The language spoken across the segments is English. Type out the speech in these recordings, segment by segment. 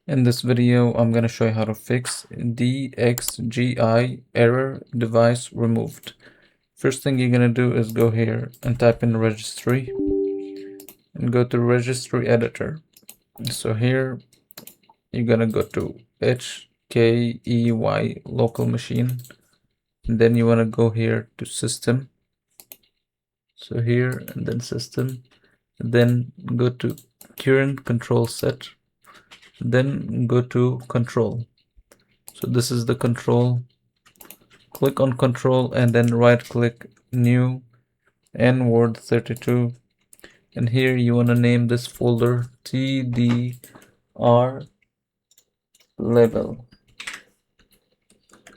In this video, I'm going to show you how to fix DXGI Error Device Removed. First thing you're going to do is go here and type in registry and go to registry editor. So here you're going to go to HKEY local machine, and then you want to go here to system. So here and then system, and then go to current control set. Then go to control. So this is the control. Click on control and then right click new and Word32. And here you want to name this folder TDR label.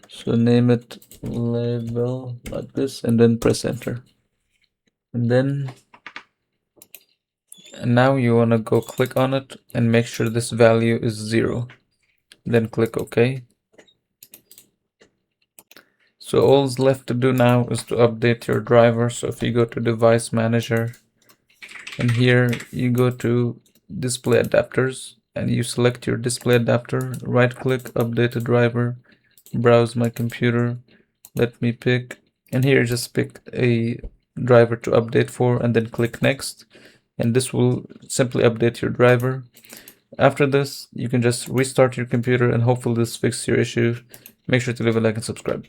So name it label like this and then press enter. And now you want to go click on it and make sure this value is 0. Then click OK. So all's left to do now is to update your driver. So if you go to device manager and here you go to display adapters and you select your display adapter, right click update the driver, browse my computer, let me pick, and here just pick a driver to update for and then click next, and this will simply update your driver. After this, you can just restart your computer and hopefully this fixes your issue. Make sure to leave a like and subscribe.